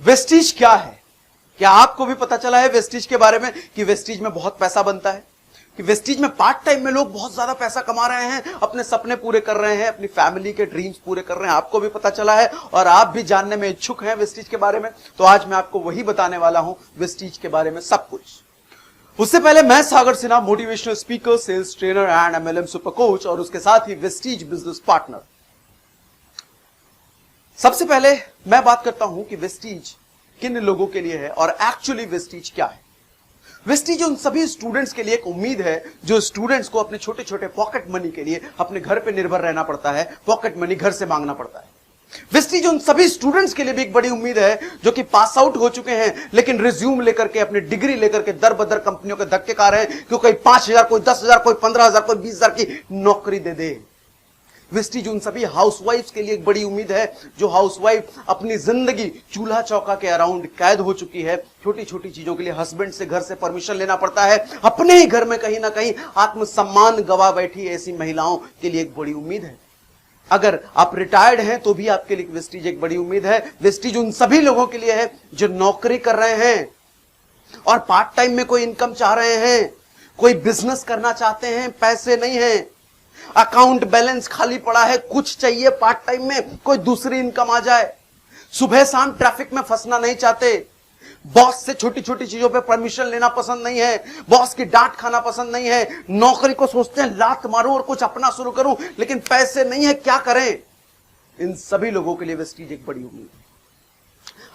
Vestige क्या है? क्या आपको भी पता चला है वेस्टीज के बारे में कि वेस्टीज में बहुत पैसा बनता है, कि वेस्टीज में पार्ट टाइम में लोग बहुत ज्यादा पैसा कमा रहे हैं, अपने सपने पूरे कर रहे हैं, अपनी फैमिली के ड्रीम्स पूरे कर रहे हैं। आपको भी पता चला है और आप भी जानने में इच्छुक हैं वेस्टीज के बारे में। तो आज मैं आपको वही बताने वाला हूं, वेस्टीज के बारे में सब कुछ। उससे पहले मैं Sagar Sinha, motivational speaker, sales trainer and MLM super coach और उसके साथ ही वेस्टीज बिजनेस पार्टनर। सबसे पहले मैं बात करता हूं कि वेस्टीज किन लोगों के लिए है और एक्चुअली वेस्टीज क्या है। वेस्टीज उन सभी स्टूडेंट्स के लिए एक उम्मीद है जो स्टूडेंट्स को अपने छोटे छोटे पॉकेट मनी के लिए अपने घर पे निर्भर रहना पड़ता है, पॉकेट मनी घर से मांगना पड़ता है। वेस्टीज उन सभी स्टूडेंट्स के लिए भी एक बड़ी उम्मीद है जो कि पास आउट हो चुके हैं लेकिन रिज्यूम लेकर के, अपनी डिग्री लेकर के दर बदर कंपनियों के धक्के खा रहे हैं, क्योंकि 5,000, कोई 10,000, कोई 15,000, कोई 20,000 की नौकरी दे दे। वेस्टीज उन सभी हाउसवाइफ्स के लिए एक बड़ी उम्मीद है जो हाउसवाइफ अपनी जिंदगी चूल्हा चौका के अराउंड कैद हो चुकी है। छोटी छोटी चीजों के लिए हस्बैंड से घर से परमिशन लेना पड़ता है, अपने ही घर में कहीं ना कहीं आत्मसम्मान गवा बैठी ऐसी महिलाओं के लिए एक बड़ी उम्मीद है। अगर आप रिटायर्ड हैं तो भी आपके लिए वेस्टीज एक बड़ी उम्मीद है। वेस्टीज उन सभी लोगों के लिए है जो नौकरी कर रहे हैं और पार्ट टाइम में कोई इनकम चाह रहे हैं, कोई बिजनेस करना चाहते हैं, पैसे नहीं है, अकाउंट बैलेंस खाली पड़ा है, कुछ चाहिए पार्ट टाइम में कोई दूसरी इनकम आ जाए, सुबह शाम ट्रैफिक में फंसना नहीं चाहते, बॉस से छोटी छोटी चीजों पे परमिशन लेना पसंद नहीं है, बॉस की डांट खाना पसंद नहीं है, नौकरी को सोचते हैं लात मारूं और कुछ अपना शुरू करूं, लेकिन पैसे नहीं है, क्या करें। इन सभी लोगों के लिए वेस्टीज एक बड़ी उम्मीद है।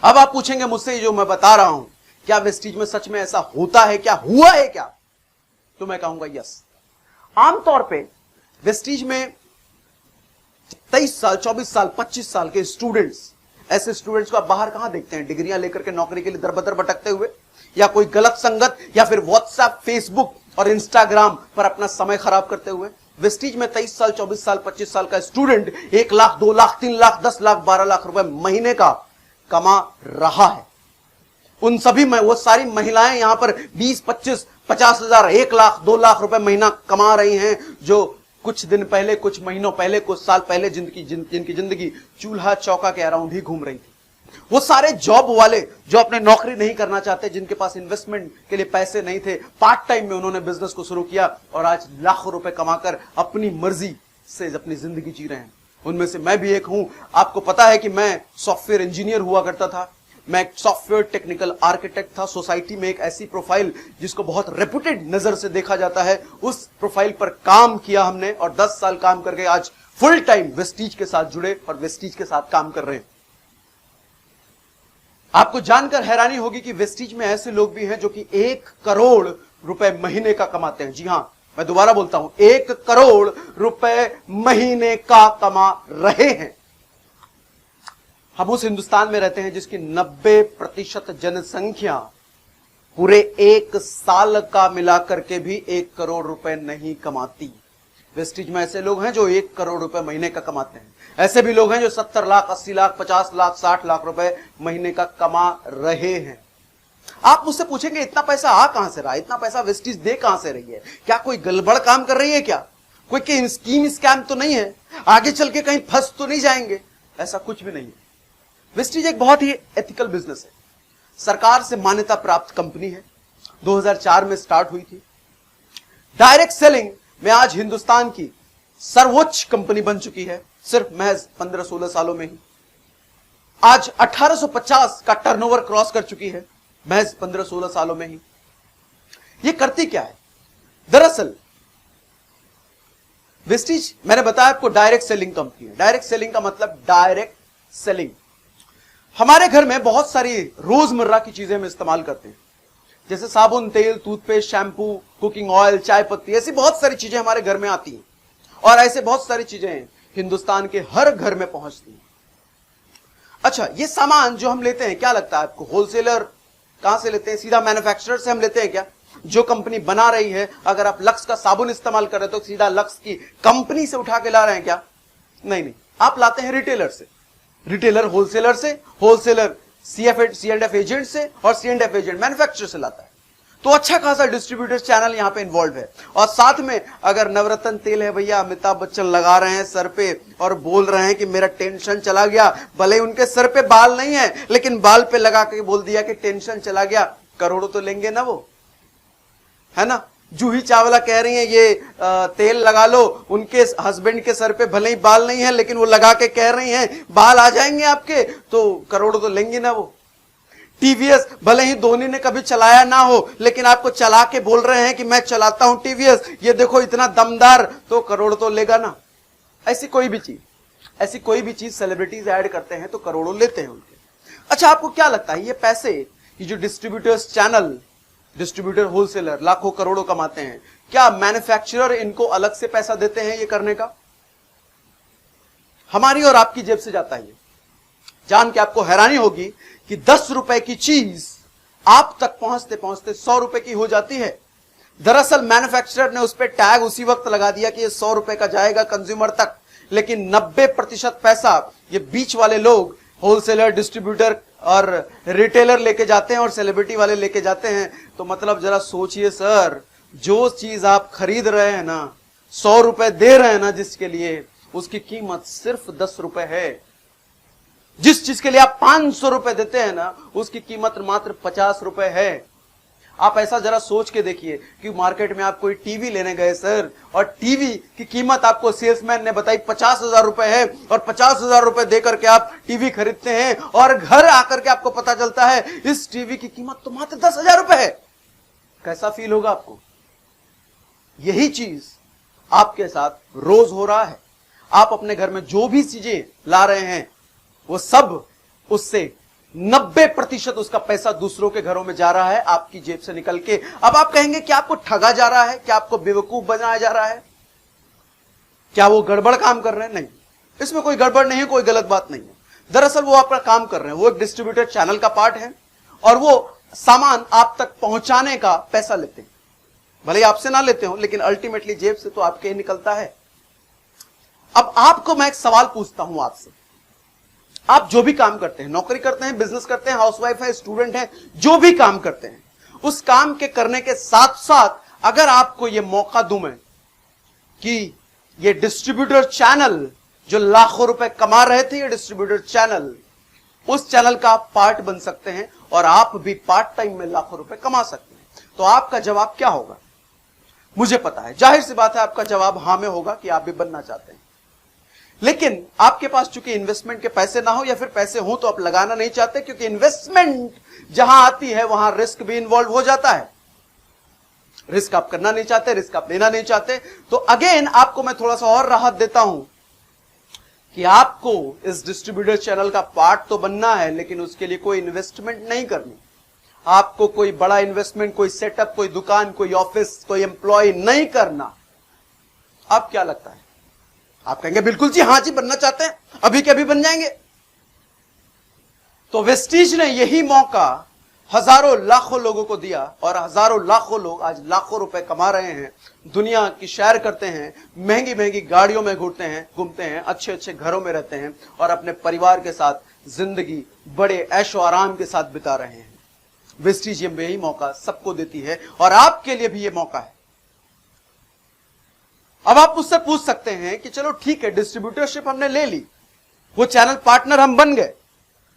अब आप पूछेंगे मुझसे जो मैं बता रहा हूं, क्या वेस्टीज में सच में ऐसा होता है, क्या हुआ है क्या? तो मैं कहूंगा यस। आमतौर पर वेस्टीज में 23 साल, 24 साल, 25 साल के स्टूडेंट्स, ऐसे स्टूडेंट्स को आप बाहर कहां देखते हैं? डिग्रियां लेकर के नौकरी के लिए दरबदर भटकते हुए, या कोई गलत संगत, या फिर व्हाट्सएप, फेसबुक और इंस्टाग्राम पर अपना समय खराब करते हुए। वेस्टीज में 23 साल, 24 साल, 25 साल का स्टूडेंट 1 लाख, 2 लाख, 3 लाख, 10 लाख, 12 लाख रुपए महीने का कमा रहा है। उन सभी में वो सारी महिलाएं यहां पर 20, 25, 50,000, 1 लाख, 2 लाख रुपए महीना कमा रही हैं, जो कुछ दिन पहले, कुछ महीनों पहले, कुछ साल पहले जिनकी जिंदगी चूल्हा चौका के अराउंड ही घूम रही थी। वो सारे जॉब वाले जो अपने नौकरी नहीं करना चाहते, जिनके पास इन्वेस्टमेंट के लिए पैसे नहीं थे, पार्ट टाइम में उन्होंने बिजनेस को शुरू किया और आज लाखों रुपए कमाकर अपनी मर्जी से अपनी जिंदगी जी रहे हैं। उनमें से मैं भी एक हूं। आपको पता है कि मैं सॉफ्टवेयर इंजीनियर हुआ करता था, मैं एक सॉफ्टवेयर टेक्निकल आर्किटेक्ट था। सोसाइटी में एक ऐसी प्रोफाइल जिसको बहुत रेपुटेड नजर से देखा जाता है, उस प्रोफाइल पर काम किया हमने और 10 साल काम करके आज फुल टाइम वेस्टीज के साथ जुड़े और वेस्टीज के साथ काम कर रहे हैं। आपको जानकर हैरानी होगी कि वेस्टीज में ऐसे लोग भी हैं जो कि 1 करोड़ रुपए महीने का कमाते हैं। जी हां, मैं दोबारा बोलता हूं, 1 करोड़ रुपए महीने का कमा रहे हैं। हम उस हिंदुस्तान में रहते हैं जिसकी 90% जनसंख्या पूरे 1 साल का मिलाकर के भी 1 करोड़ रुपए नहीं कमाती। वेस्टीज में ऐसे लोग हैं जो 1 करोड़ रुपए महीने का कमाते हैं। ऐसे भी लोग हैं जो 70 लाख, 80 लाख, 50 लाख, 60 लाख रुपए महीने का कमा रहे हैं। आप मुझसे पूछेंगे इतना पैसा आ कहां से रहा, इतना पैसा वेस्टीज दे कहां से रही है? क्या कोई गड़बड़ काम कर रही है? क्या कोई स्कीम स्कैम तो नहीं है? आगे चल के कहीं फंस तो नहीं जाएंगे? ऐसा कुछ भी नहीं है। वेस्टीज एक बहुत ही एथिकल बिजनेस है, सरकार से मान्यता प्राप्त कंपनी है, 2004 में स्टार्ट हुई थी। डायरेक्ट सेलिंग में आज हिंदुस्तान की सर्वोच्च कंपनी बन चुकी है, सिर्फ महज 15-16 सालों में ही। आज 1850 का टर्नओवर क्रॉस कर चुकी है, महज 15-16 सालों में ही। ये करती क्या है? दरअसल वेस्टीज, मैंने बताया आपको, डायरेक्ट सेलिंग कंपनी है। डायरेक्ट सेलिंग का मतलब डायरेक्ट सेलिंग। हमारे घर में बहुत सारी रोजमर्रा की चीजें हम इस्तेमाल करते हैं, जैसे साबुन, तेल, टूथपेस्ट, शैम्पू, कुकिंग ऑयल, चाय पत्ती, ऐसी बहुत सारी चीजें हमारे घर में आती हैं और ऐसे बहुत सारी चीजें हिंदुस्तान के हर घर में पहुंचती हैं। अच्छा, ये सामान जो हम लेते हैं, क्या लगता है आपको, होलसेलर कहां से लेते हैं? सीधा मैन्युफैक्चरर से हम लेते हैं क्या? जो कंपनी बना रही है, अगर आप लक्स का साबुन इस्तेमाल कर रहे हो तो सीधा लक्स की कंपनी से उठा के ला रहे हैं क्या? नहीं, आप लाते हैं रिटेलर से। रिटेलर होलसेलर से, होलसेलर C&F एजेंट से और C&F एजेंट मैन्युफैक्चरर से लाता है। तो अच्छा खासा डिस्ट्रीब्यूटर चैनल यहां पे इन्वॉल्व है। और साथ में अगर नवरत्न तेल है भैया, अमिताभ बच्चन लगा रहे हैं सर पे और बोल रहे हैं कि मेरा टेंशन चला गया, भले उनके सर पे बाल नहीं है लेकिन बाल पे लगा के बोल दिया कि टेंशन चला गया, करोड़ों तो लेंगे ना वो, है ना। जूही चावला कह रही हैं ये तेल लगा लो, उनके हस्बैंड के सर पे भले ही बाल नहीं है लेकिन वो लगा के कह रही हैं बाल आ जाएंगे आपके, तो करोड़ों तो लेंगे ना वो। टीवीएस भले ही धोनी ने कभी चलाया ना हो लेकिन आपको चला के बोल रहे हैं कि मैं चलाता हूं टीवीएस, ये देखो इतना दमदार, तो करोड़ तो लेगा ना। ऐसी कोई भी चीज सेलिब्रिटीज ऐड करते हैं तो करोड़ों लेते हैं उनके। अच्छा, आपको क्या लगता है ये पैसे, ये जो डिस्ट्रीब्यूटर्स चैनल, डिस्ट्रीब्यूटर होलसेलर लाखों करोड़ों कमाते हैं, क्या मैन्युफैक्चरर इनको अलग से पैसा देते हैं ये करने का? हमारी और आपकी जेब से जाता है ये। जान के आपको हैरानी होगी कि 10 रुपए की चीज आप तक पहुंचते पहुंचते 100 रुपए की हो जाती है। दरअसल मैन्युफैक्चरर ने उस पर टैग उसी वक्त लगा दिया कि ये 100 रुपए का जाएगा कंज्यूमर तक, लेकिन 90% पैसा ये बीच वाले लोग, होलसेलर, डिस्ट्रीब्यूटर और रिटेलर लेके जाते हैं और सेलिब्रिटी वाले लेके जाते हैं। तो मतलब जरा सोचिए सर, जो चीज आप खरीद रहे हैं ना, 100 रुपए दे रहे हैं ना जिसके लिए, उसकी कीमत सिर्फ 10 रुपए है। जिस चीज के लिए आप 500 रुपए देते हैं ना, उसकी कीमत मात्र 50 रुपए है। आप ऐसा जरा सोच के देखिए कि मार्केट में आप कोई टीवी लेने गए सर, और टीवी की कीमत आपको सेल्समैन ने बताई 50,000 रुपए है, और 50,000 रुपए देकर के आप टीवी खरीदते हैं, और घर आकर के आपको पता चलता है इस टीवी की कीमत तो मात्र 10,000 रुपए है। कैसा फील होगा आपको? यही चीज आपके साथ रोज हो रहा है। आप अपने घर में जो भी चीजें ला रहे हैं वो सब, उससे 90% उसका पैसा दूसरों के घरों में जा रहा है, आपकी जेब से निकल के। अब आप कहेंगे क्या आपको ठगा जा रहा है, क्या आपको बेवकूफ बनाया जा रहा है, क्या वो गड़बड़ काम कर रहे हैं? नहीं, इसमें कोई गड़बड़ नहीं है, कोई गलत बात नहीं है। दरअसल वो आपका काम कर रहे हैं, वो एक डिस्ट्रीब्यूटर चैनल का पार्ट है और वो सामान आप तक पहुंचाने का पैसा लेते हैं। भले आपसे ना लेते हो लेकिन अल्टीमेटली जेब से तो आपके ही निकलता है। अब आपको मैं एक सवाल पूछता हूं आपसे, आप जो भी काम करते हैं, नौकरी करते हैं, बिजनेस करते हैं, हाउसवाइफ है, स्टूडेंट है, जो भी काम करते हैं, उस काम के करने के साथ साथ अगर आपको यह मौका दूं मैं कि ये डिस्ट्रीब्यूटर चैनल जो लाखों रुपए कमा रहे थे, ये डिस्ट्रीब्यूटर चैनल, उस चैनल का आप पार्ट बन सकते हैं और आप भी पार्ट टाइम में लाखों रुपए कमा सकते हैं, तो आपका जवाब क्या होगा? मुझे पता है, जाहिर सी बात है आपका जवाब हां में होगा कि आप भी बनना चाहते हैं। लेकिन आपके पास चूंकि इन्वेस्टमेंट के पैसे ना हो या फिर पैसे हो तो आप लगाना नहीं चाहते, क्योंकि इन्वेस्टमेंट जहां आती है वहां रिस्क भी इन्वॉल्व हो जाता है। रिस्क आप करना नहीं चाहते, रिस्क आप लेना नहीं चाहते। तो अगेन आपको मैं थोड़ा सा और राहत देता हूं कि आपको इस डिस्ट्रीब्यूटर चैनल का पार्ट तो बनना है, लेकिन उसके लिए कोई इन्वेस्टमेंट नहीं करनी। आपको कोई बड़ा इन्वेस्टमेंट, कोई सेटअप, कोई दुकान, कोई ऑफिस, कोई एम्प्लॉय नहीं करना। अब क्या लगता है? आप कहेंगे बिल्कुल जी, हां जी, बनना चाहते हैं, अभी के अभी बन जाएंगे। तो वेस्टीज ने यही मौका हजारों लाखों लोगों को दिया और हजारों लाखों लोग आज लाखों रुपए कमा रहे हैं, दुनिया की सैर करते हैं, महंगी महंगी गाड़ियों में घूमते हैं, अच्छे अच्छे घरों में रहते हैं और अपने परिवार के साथ जिंदगी बड़े ऐशो आराम के साथ बिता रहे हैं। वेस्टीज यही मौका सबको देती है और आपके लिए भी यह मौका है। अब आप मुझसे पूछ सकते हैं कि चलो ठीक है, डिस्ट्रीब्यूटरशिप हमने ले ली, वो चैनल पार्टनर हम बन गए,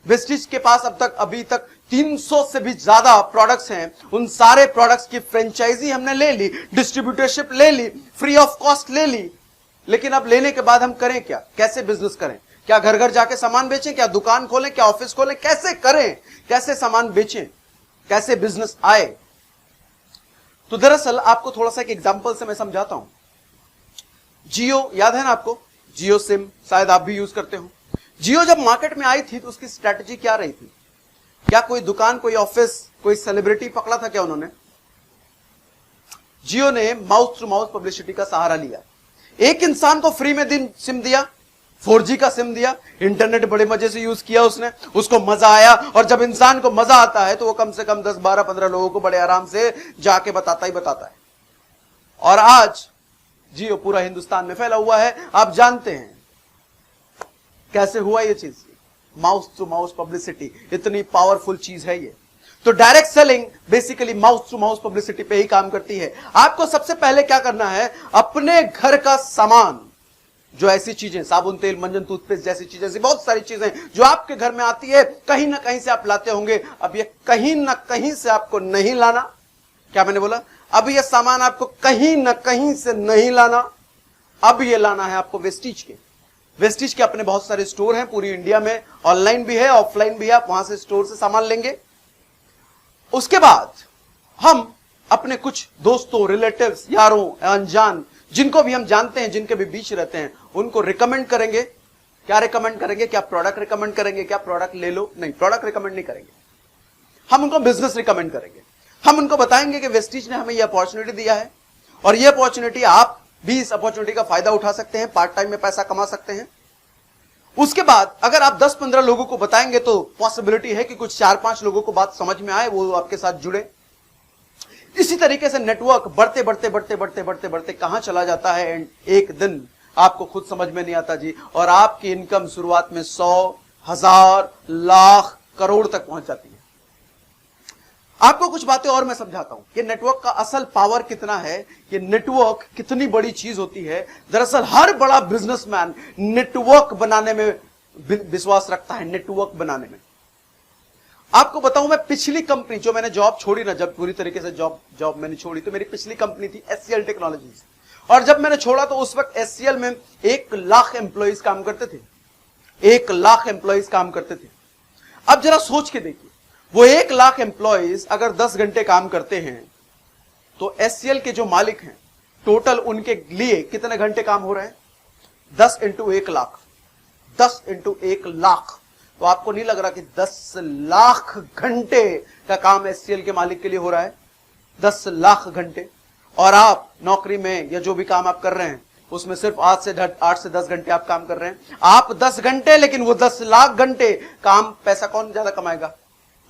वेस्टीज के पास अभी तक 300 से भी ज्यादा प्रोडक्ट्स हैं, उन सारे प्रोडक्ट्स की फ्रेंचाइजी हमने ले ली, डिस्ट्रीब्यूटरशिप ले ली, फ्री ऑफ कॉस्ट ले ली, लेकिन अब लेने के बाद हम करें क्या? कैसे बिजनेस करें? क्या घर घर जाके सामान बेचें? क्या दुकान खोलें? क्या ऑफिस खोलें? कैसे करें? कैसे सामान बेचें? कैसे बिजनेस आए? तो दरअसल आपको थोड़ा सा एक एग्जांपल से मैं समझाता हूं। जियो याद है ना आपको? जियो सिम शायद आप भी यूज करते हो। जियो जब मार्केट में आई थी तो उसकी स्ट्रैटेजी क्या रही थी? क्या कोई दुकान, कोई ऑफिस, कोई सेलिब्रिटी पकड़ा था क्या उन्होंने? जियो ने माउथ टू माउथ पब्लिसिटी का सहारा लिया। एक इंसान को फ्री में सिम दिया, 4G का सिम दिया, इंटरनेट बड़े मजे से यूज किया उसने, उसको मजा आया, और जब इंसान को मजा आता है तो वो कम से कम 10, 12, 15 लोगों को बड़े आराम से जाके बताता ही बताता है। और आज जियो पूरा हिंदुस्तान में फैला हुआ है। आप जानते हैं कैसे हुआ ये चीज? माउथ टू माउथ पब्लिसिटी इतनी पावरफुल चीज है ये। तो direct selling basically mouth to mouth publicity पे ही काम करती है। आपको सबसे पहले क्या करना है, अपने घर का सामान, जो ऐसी चीजें, साबुन, तेल, मंजन, टूथपेस्ट जैसी चीजें, ऐसी बहुत सारी चीजें जो आपके घर में आती है, कहीं ना कहीं से आप लाते होंगे। अब ये कहीं ना कहीं से आपको नहीं लाना, क्या मैंने बोला, अब ये सामान आपको कहीं ना कहीं से नहीं लाना, अब ये लाना है आपको वेस्टीज के। वेस्टीज के अपने बहुत सारे स्टोर हैं पूरी इंडिया में, ऑनलाइन भी है, ऑफलाइन भी है, आप वहां से स्टोर से सामान लेंगे। उसके बाद हम अपने कुछ दोस्तों, रिलेटिव्स, यारों, अनजान, जिनको भी हम जानते हैं, जिनके भी बीच रहते हैं, उनको रिकमेंड करेंगे। क्या रिकमेंड करेंगे? क्या प्रोडक्ट रिकमेंड करेंगे? क्या प्रोडक्ट ले लो? नहीं, प्रोडक्ट रिकमेंड नहीं करेंगे, हम उनको बिजनेस रिकमेंड करेंगे। हम उनको बताएंगे कि वेस्टीज ने हमें यह अपॉर्चुनिटी दिया है और यह अपॉर्चुनिटी, आप भी इस अपॉर्चुनिटी का फायदा उठा सकते हैं, पार्ट टाइम में पैसा कमा सकते हैं। उसके बाद अगर आप 10-15 लोगों को बताएंगे तो पॉसिबिलिटी है कि कुछ 4-5 लोगों को बात समझ में आए, वो आपके साथ जुड़े। इसी तरीके से नेटवर्क बढ़ते बढ़ते बढ़ते बढ़ते बढ़ते बढ़ते कहां चला जाता है, एंड एक दिन आपको खुद समझ में नहीं आता जी, और आपकी इनकम शुरुआत में 100, 1000, लाख, करोड़ तक पहुंच जाती है। आपको कुछ बातें और मैं समझाता हूं कि नेटवर्क का असल पावर कितना है, ये नेटवर्क कितनी बड़ी चीज होती है। दरअसल हर बड़ा बिजनेसमैन नेटवर्क बनाने में विश्वास रखता है, नेटवर्क बनाने में। आपको बताऊं, मैं पिछली कंपनी जो मैंने जॉब छोड़ी ना, जब पूरी तरीके से जॉब मैंने छोड़ी, तो मेरी पिछली कंपनी थी एचसीएल टेक्नोलॉजीज, और जब मैंने छोड़ा तो उस वक्त एचसीएल में 1 लाख एम्प्लॉइज काम करते थे, 1 लाख एम्प्लॉइज काम करते थे। अब जरा सोच के देखिए, वो 1 लाख एम्प्लॉइज अगर 10 घंटे काम करते हैं तो एचसीएल के जो मालिक हैं, टोटल उनके लिए कितने घंटे काम हो रहे हैं? 10 इंटू 1 लाख, 10 इंटू 1 लाख। तो आपको नहीं लग रहा कि 10 लाख घंटे का काम एचसीएल के मालिक के लिए हो रहा है? 10 लाख घंटे। और आप नौकरी में या जो भी काम आप कर रहे हैं उसमें सिर्फ 8 से 10 घंटे आप काम कर रहे हैं। आप 10 घंटे, लेकिन वो 10 लाख घंटे काम, पैसा कौन ज्यादा कमाएगा?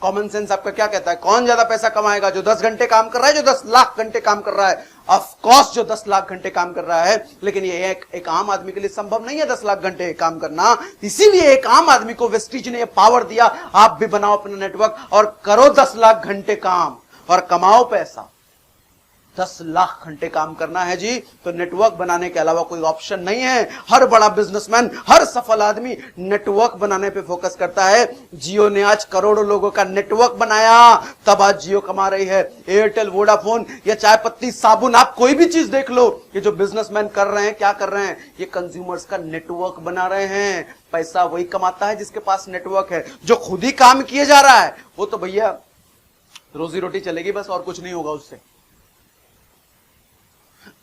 कॉमन सेंस आपका क्या कहता है, कौन ज्यादा पैसा कमाएगा? जो 10 घंटे काम कर रहा है, जो 10 लाख घंटे काम कर रहा है? ऑफ कोर्स जो 10 लाख घंटे काम कर रहा है। लेकिन ये एक आम आदमी के लिए संभव नहीं है 10 लाख घंटे काम करना। इसीलिए एक आम आदमी को वेस्टीज ने पावर दिया, आप भी बनाओ अपना नेटवर्क और करो 10 लाख घंटे काम और कमाओ पैसा। 10 लाख घंटे काम करना है जी, तो नेटवर्क बनाने के अलावा कोई ऑप्शन नहीं है। हर बड़ा बिजनेसमैन, हर सफल आदमी नेटवर्क बनाने पे फोकस करता है। जियो ने आज करोड़ों लोगों का नेटवर्क बनाया, तब आज जियो कमा रही है। एयरटेल, वोडाफोन या चाय पत्ती, साबुन, आप कोई भी चीज देख लो, ये जो बिजनेसमैन कर रहे हैं, क्या कर रहे हैं? ये कंज्यूमर्स का नेटवर्क बना रहे हैं। पैसा वही कमाता है जिसके पास नेटवर्क है। जो खुद ही काम किए जा रहा है वो तो भैया रोजी रोटी चलेगी बस, और कुछ नहीं होगा उससे।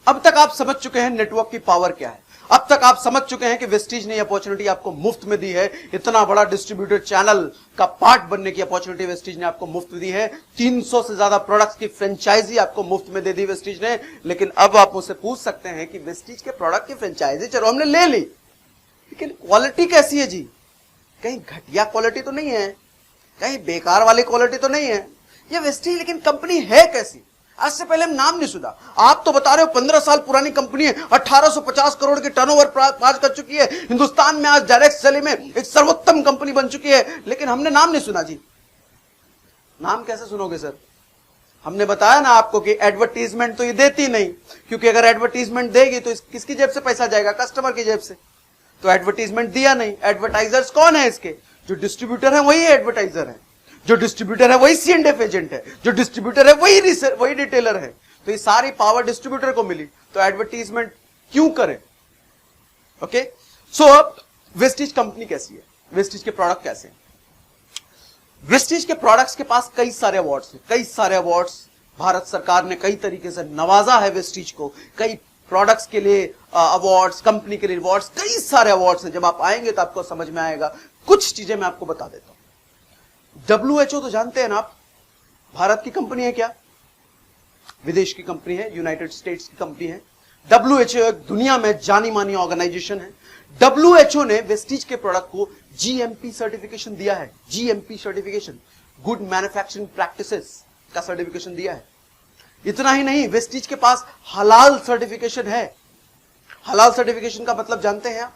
अब तक आप समझ चुके हैं नेटवर्क की पावर क्या है। अब तक आप समझ चुके हैं कि वेस्टीज ने अपॉर्चुनिटी आपको मुफ्त में दी है। इतना बड़ा डिस्ट्रीब्यूटर चैनल का पार्ट बनने की अपॉर्चुनिटी वेस्टीज ने आपको मुफ्त में दी है। 300 से ज्यादा प्रोडक्ट्स की फ्रेंचाइजी आपको मुफ्त में दे दी वेस्टीज ने। लेकिन अब आप मुझसे पूछ सकते हैं कि वेस्टीज के प्रोडक्ट की फ्रेंचाइजी चलो हमने ले ली, लेकिन क्वालिटी कैसी है जी? कहीं घटिया क्वालिटी तो नहीं है, कहीं बेकार वाली क्वालिटी तो नहीं है ये वेस्टीज, लेकिन कंपनी है कैसी? आज से पहले हम नाम नहीं सुना। आप तो बता रहे हो 15 साल पुरानी कंपनी है, 1850 करोड़ के टर्नओवर पार कर चुकी है, हिंदुस्तान में आज डायरेक्ट सेलिंग में एक सर्वोत्तम कंपनी बन चुकी है, लेकिन हमने नाम नहीं सुना जी। नाम कैसे सुनोगे सर? हमने बताया ना आपको कि एडवर्टीजमेंट तो ये देती नहीं, क्योंकि अगर एडवर्टीजमेंट देगी तो किसकी जेब से पैसा जाएगा? कस्टमर की जेब से। तो एडवर्टीजमेंट दिया नहीं। एडवर्टाइजर्स कौन है इसके? जो डिस्ट्रीब्यूटर है वही एडवर्टाइजर है, जो डिस्ट्रीब्यूटर है वही C&F एजेंट है, जो डिस्ट्रीब्यूटर है वही रिटेलर है। तो ये सारी पावर डिस्ट्रीब्यूटर को मिली, तो एडवर्टीजमेंट क्यों करें? ओके, सो अब वेस्टीज कंपनी कैसी है, वेस्टीज के प्रोडक्ट कैसे हैं? वेस्टीज के प्रोडक्ट्स के पास कई सारे अवार्ड्स हैं, कई सारे अवार्ड्स। भारत सरकार ने कई तरीके से नवाजा है वेस्टीज को, कई प्रोडक्ट्स के लिए अवार्ड्स, कंपनी के लिए अवार्ड्स, कई सारे अवार्ड्स हैं। जब आप आएंगे तो आपको समझ में आएगा। कुछ चीजें मैं आपको बता देता हूं। WHO तो जानते हैं ना आप, भारत की कंपनी है क्या? विदेश की कंपनी है, यूनाइटेड स्टेट्स की कंपनी है। WHO एक दुनिया में जानी मानी ऑर्गेनाइजेशन है। WHO ने वेस्टीज के प्रोडक्ट को GMP सर्टिफिकेशन दिया है। GMP certification, good manufacturing practices का सर्टिफिकेशन दिया है। इतना ही नहीं, वेस्टीज के पास हलाल सर्टिफिकेशन है। हलाल सर्टिफिकेशन का मतलब जानते हैं आप?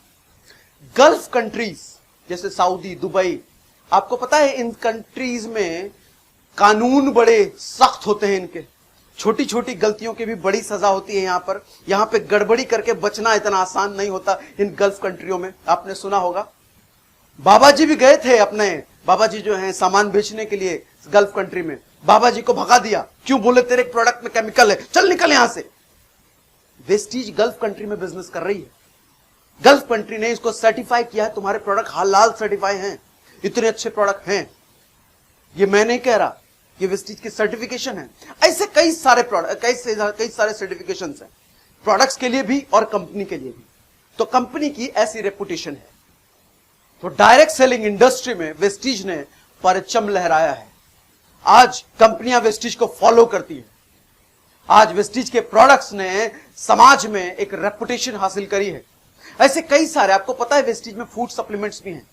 गल्फ कंट्रीज जैसे सऊदी, दुबई, आपको पता है इन कंट्रीज में कानून बड़े सख्त होते हैं इनके, छोटी छोटी गलतियों की भी बड़ी सजा होती है यहाँ पे गड़बड़ी करके बचना इतना आसान नहीं होता इन गल्फ कंट्रियों में। आपने सुना होगा, बाबा जी भी गए थे, अपने बाबा जी जो हैं सामान बेचने के लिए गल्फ कंट्री में, बाबा जी को भगा दिया, क्यों? बोले तेरे प्रोडक्ट में केमिकल है, चल निकल यहां से। वेस्टीज गल्फ कंट्री में बिजनेस कर रही है, गल्फ कंट्री ने इसको सर्टिफाई किया है, तुम्हारे प्रोडक्ट हलाल सर्टिफाई हैं, इतने अच्छे प्रोडक्ट हैं। ये मैं नहीं कह रहा, ये वेस्टीज की सर्टिफिकेशन है। ऐसे कई सारे प्रोडक्ट, कई सारे सर्टिफिकेशंस हैं, प्रोडक्ट्स के लिए भी और कंपनी के लिए भी। तो कंपनी की ऐसी रेपुटेशन है। तो डायरेक्ट सेलिंग इंडस्ट्री में वेस्टीज ने परचम लहराया है। आज कंपनियां वेस्टीज को फॉलो करती हैं। आज वेस्टीज के प्रोडक्ट्स ने समाज में एक रेपुटेशन हासिल करी है। ऐसे कई सारे, आपको पता है वेस्टीज में फूड सप्लीमेंट्स भी हैं।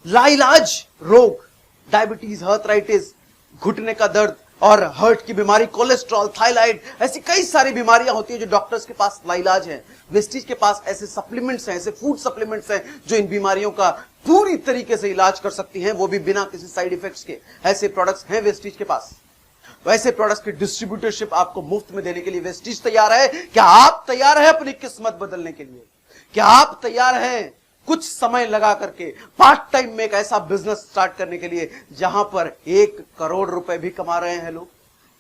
लाइलाज रोग, डायबिटीज, आर्थराइटिस, घुटने का दर्द और हार्ट की बीमारी, कोलेस्ट्रॉल, थायराइड, ऐसी कई सारी बीमारियां होती हैं जो डॉक्टर्स के पास लाइलाज है। वेस्टीज के पास ऐसे सप्लीमेंट्स हैं, ऐसे फूड सप्लीमेंट्स हैं जो इन बीमारियों का पूरी तरीके से इलाज कर सकती हैं, वो भी बिना किसी साइड इफेक्ट्स के। ऐसे प्रोडक्ट्स हैं वेस्टीज के पास। तो ऐसे प्रोडक्ट्स की डिस्ट्रीब्यूटरशिप आपको मुफ्त में देने के लिए वेस्टीज तैयार है। क्या आप तैयार हैं अपनी किस्मत बदलने के लिए? क्या आप तैयार हैं कुछ समय लगा करके पार्ट टाइम में एक ऐसा बिजनेस स्टार्ट करने के लिए जहां पर 1 करोड़ रुपए भी कमा रहे हैं लोग?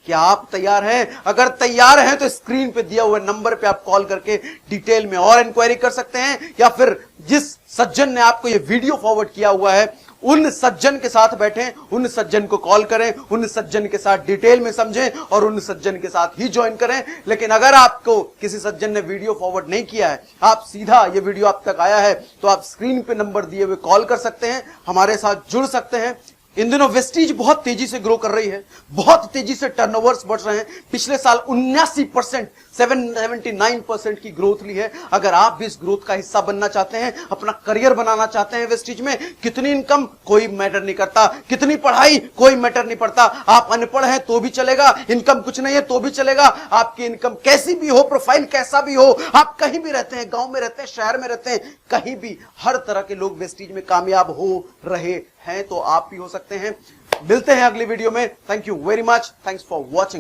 क्या आप तैयार हैं? अगर तैयार हैं तो स्क्रीन पे दिया हुए नंबर पे आप कॉल करके डिटेल में और इंक्वायरी कर सकते हैं, या फिर जिस सज्जन ने आपको ये वीडियो फॉरवर्ड किया हुआ है उन सज्जन के साथ बैठें, उन सज्जन को कॉल करें, उन सज्जन के साथ डिटेल में समझें और उन सज्जन के साथ ही ज्वाइन करें। लेकिन अगर आपको किसी सज्जन ने वीडियो फॉरवर्ड नहीं किया है, आप सीधा ये वीडियो आप तक आया है, तो आप स्क्रीन पे नंबर दिए हुए कॉल कर सकते हैं, हमारे साथ जुड़ सकते हैं। इन दिनों वेस्टीज बहुत तेजी से ग्रो कर रही है, बहुत तेजी से टर्नओवर्स बढ़ रहे हैं। पिछले साल 79%, 79% की ग्रोथ ली है। अगर आप भी इस ग्रोथ का हिस्सा बनना चाहते हैं, अपना करियर बनाना चाहते हैं वेस्टीज में, कितनी इनकम कोई मैटर नहीं करता, कितनी पढ़ाई कोई मैटर नहीं पड़ता। आप अनपढ़ हैं तो भी चलेगा, इनकम कुछ नहीं है तो भी चलेगा, आपकी इनकम कैसी भी हो, प्रोफाइल कैसा भी हो, आप कहीं भी रहते हैं, गांव में रहते हैं, शहर में रहते हैं, कहीं भी, हर तरह के लोग वेस्टीज में कामयाब हो रहे हैं, तो आप भी हो सकते हैं। मिलते हैं अगली वीडियो में। Thank you very much, thanks for watching.